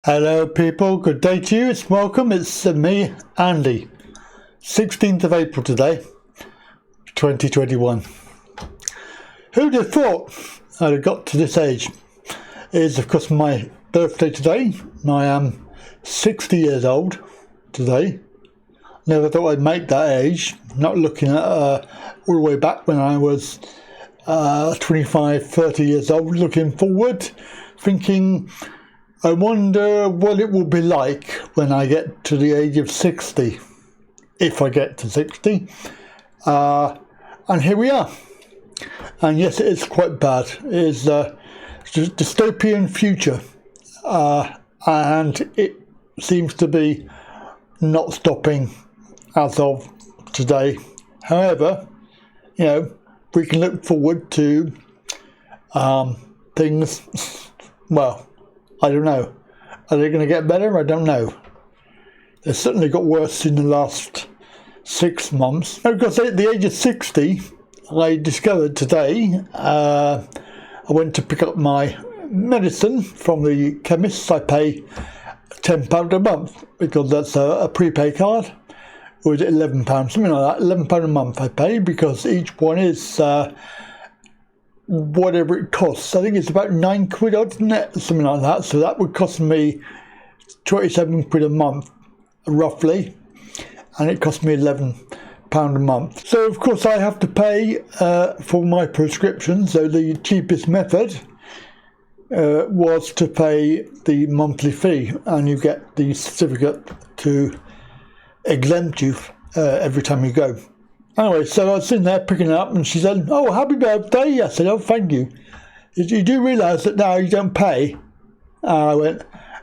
Hello people, good day to you, it's me, Andy. 16th of April today, 2021. Who'd have thought I'd have got to this age? It is of course my birthday today. I am 60 years old today. Never thought I'd make that age, not looking at all the way back when I was 25, 30 years old, looking forward, thinking I wonder what it will be like when I get to the age of 60, if I get to 60. And here we are. And yes, it is quite bad. It is a dystopian future. And it seems to be not stopping as of today. However, we can look forward to things, well, I don't know. Are they going to get better? I don't know. They certainly got worse in the last 6 months. Because at the age of 60, I discovered today, I went to pick up my medicine from the chemist. I pay £10 a month because that's a prepay card. Or is it £11? Something like that. £11 a month I pay because each one is whatever it costs. I think it's about £9 odd, isn't it? Something like that. So that would cost me £27 a month, roughly. And it cost me £11 a month. So of course I have to pay for my prescription. So the cheapest method was to pay the monthly fee. And you get the certificate to exempt you every time you go. Anyway, so I was sitting there picking it up and she said, "Oh, happy birthday." I said, "Oh, thank you. You do realise that now you don't pay?" And I went,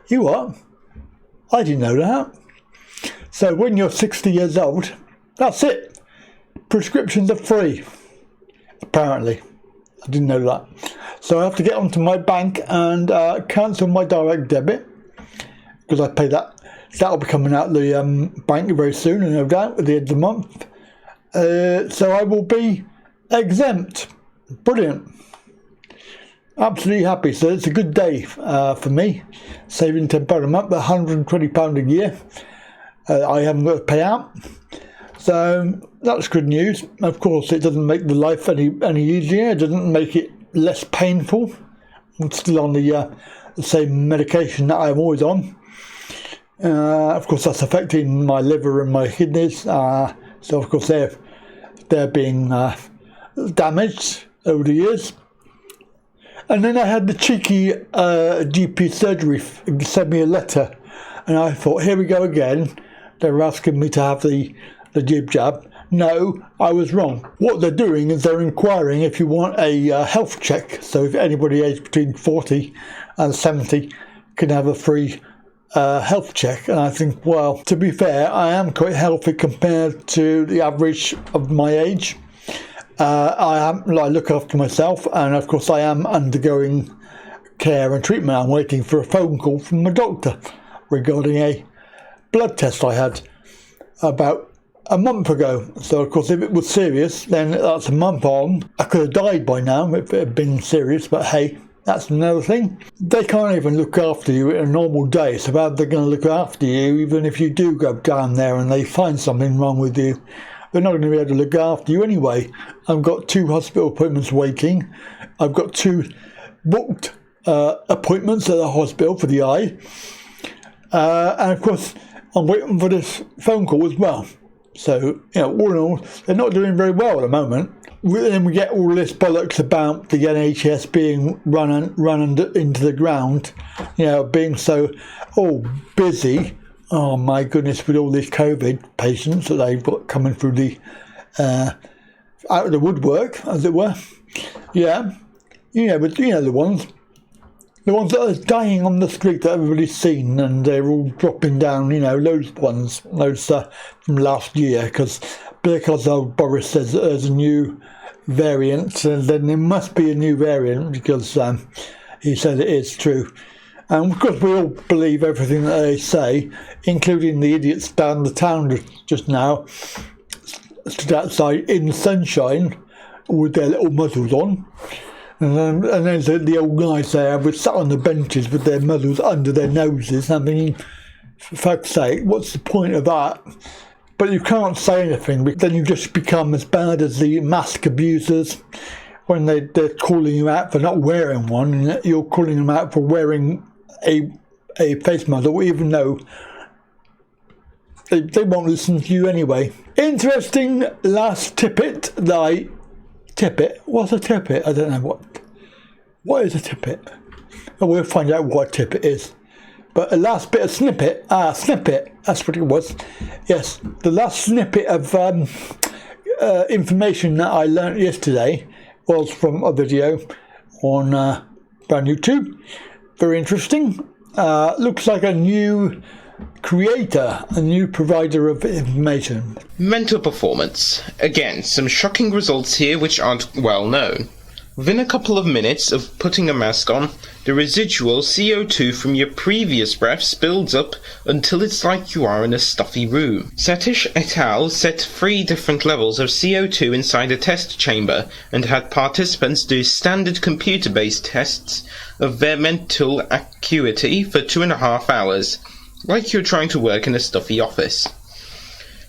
"You what? I didn't know that." So when you're 60 years old, that's it. Prescriptions are free, apparently. I didn't know that. So I have to get onto my bank and cancel my direct debit because I pay that. That'll be coming out the bank very soon, no doubt, at the end of the month. So I will be exempt. Brilliant. Absolutely happy. So it's a good day for me. Saving £10 a month, £120 a year. I haven't got to pay out. So that's good news. Of course, it doesn't make the life any easier. It doesn't make it less painful. I'm still on the same medication that I'm always on. Of course, that's affecting my liver and my kidneys. So of course they're being damaged over the years. And then I had the cheeky GP surgery send me a letter, and I thought, here we go again. They're asking me to have the jib jab. No, I was wrong. What they're doing is they're inquiring if you want a health check. So if anybody aged between 40 and 70 can have a free health check. And I think, well, to be fair, I am quite healthy compared to the average of my age. I look after myself, and of course I am undergoing care and treatment. I'm waiting for a phone call from my doctor regarding a blood test I had about a month ago. So of course if it was serious, then that's a month on. I could have died by now if it had been serious, but hey, that's another thing. They can't even look after you in a normal day, so how are they going to look after you even if you do go down there and they find something wrong with you? They're not going to be able to look after you anyway. I've got 2 hospital appointments waiting. I've got 2 booked appointments at the hospital for the eye. And of course, I'm waiting for this phone call as well. So, all in all, they're not doing very well at the moment. Then we get all this bollocks about the NHS being run into the ground, being so busy. Oh my goodness, with all these COVID patients that they've got coming through the out of the woodwork, as it were. Yeah, but the ones that are dying on the street that everybody's seen, and they're all dropping down. Loads from last year because old Boris says that there's a new variant, and then there must be a new variant because he said it is true. And of course we all believe everything that they say, including the idiots down the town just now, stood outside in the sunshine with their little muzzles on, And then the old guys there were sat on the benches with their muzzles under their noses. I mean, for fuck's sake, what's the point of that? But you can't say anything, because then you just become as bad as the mask abusers when they're calling you out for not wearing one, and you're calling them out for wearing a face muzzle, even though they won't listen to you anyway. Interesting last tippet that Tippet? What's a tippet? I don't know what is a tippet. Oh, we'll find out what a tippet is. But the last bit of snippet, that's what it was. Yes, the last snippet of information that I learnt yesterday was from a video on brand YouTube. Very interesting. Looks like a new creator, a new provider of information. Mental performance. Again, some shocking results here which aren't well known. Within a couple of minutes of putting a mask on, the residual CO2 from your previous breaths builds up until it's like you are in a stuffy room. Satish et al. Set 3 different levels of CO2 inside a test chamber and had participants do standard computer-based tests of their mental acuity for 2.5 hours, like you're trying to work in a stuffy office.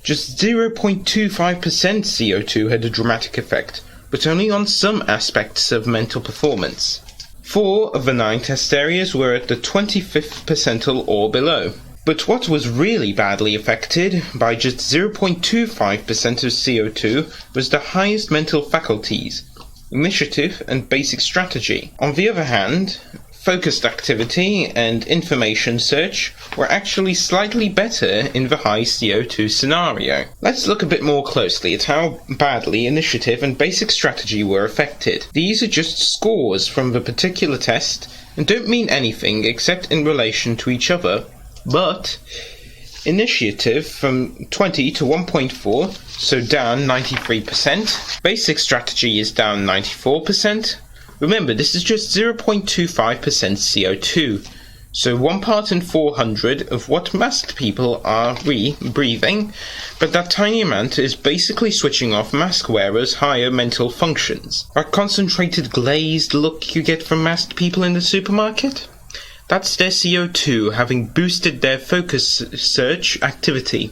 Just 0.25% CO2 had a dramatic effect, but only on some aspects of mental performance. 4 of the 9 test areas were at the 25th percentile or below. But what was really badly affected by just 0.25% of CO2 was the highest mental faculties, initiative and basic strategy. On the other hand, focused activity and information search were actually slightly better in the high CO2 scenario. Let's look a bit more closely at how badly initiative and basic strategy were affected. These are just scores from the particular test and don't mean anything except in relation to each other, but initiative from 20 to 1.4, so down 93%. Basic strategy is down 94%. Remember, this is just 0.25% CO2, so 1 part in 400 of what masked people are breathing, but that tiny amount is basically switching off mask wearers' higher mental functions. That concentrated glazed look you get from masked people in the supermarket? That's their CO2 having boosted their focus search activity,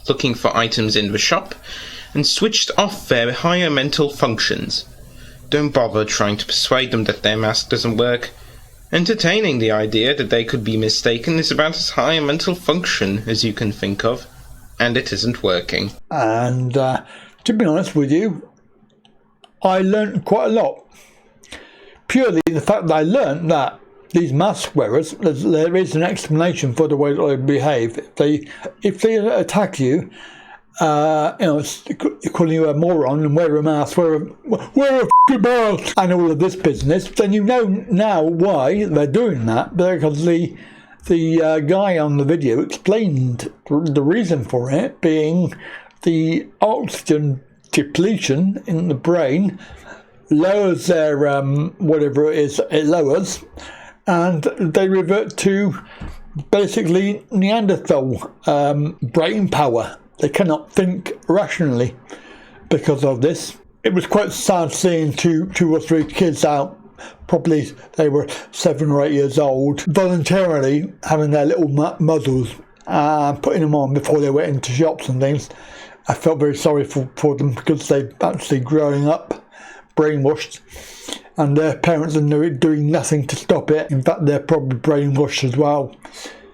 looking for items in the shop, and switched off their higher mental functions. Don't bother trying to persuade them that their mask doesn't work. Entertaining the idea that they could be mistaken is about as high a mental function as you can think of, and it isn't working. And to be honest with you, I learnt quite a lot. Purely the fact that I learnt that these mask wearers, there is an explanation for the way that they behave. If they attack you, calling you a moron and wear a mask, wear a f***ing mask, and all of this business, then you know now why they're doing that, because the guy on the video explained the reason for it being the oxygen depletion in the brain lowers their whatever it is it lowers, and they revert to basically Neanderthal brain power. They cannot think rationally because of this. It was quite sad seeing two or three kids out, probably they were 7 or 8 years old, voluntarily having their little muzzles, putting them on before they went into shops and things. I felt very sorry for them, because they're actually growing up brainwashed, and their parents are doing nothing to stop it. In fact, they're probably brainwashed as well.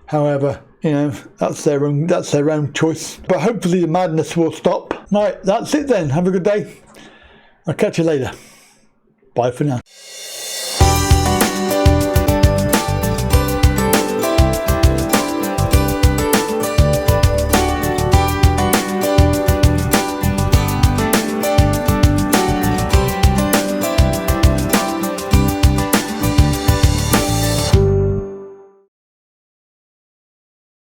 However, that's their own choice. But hopefully the madness will stop. Right, that's it then. Have a good day. I'll catch you later. Bye for now.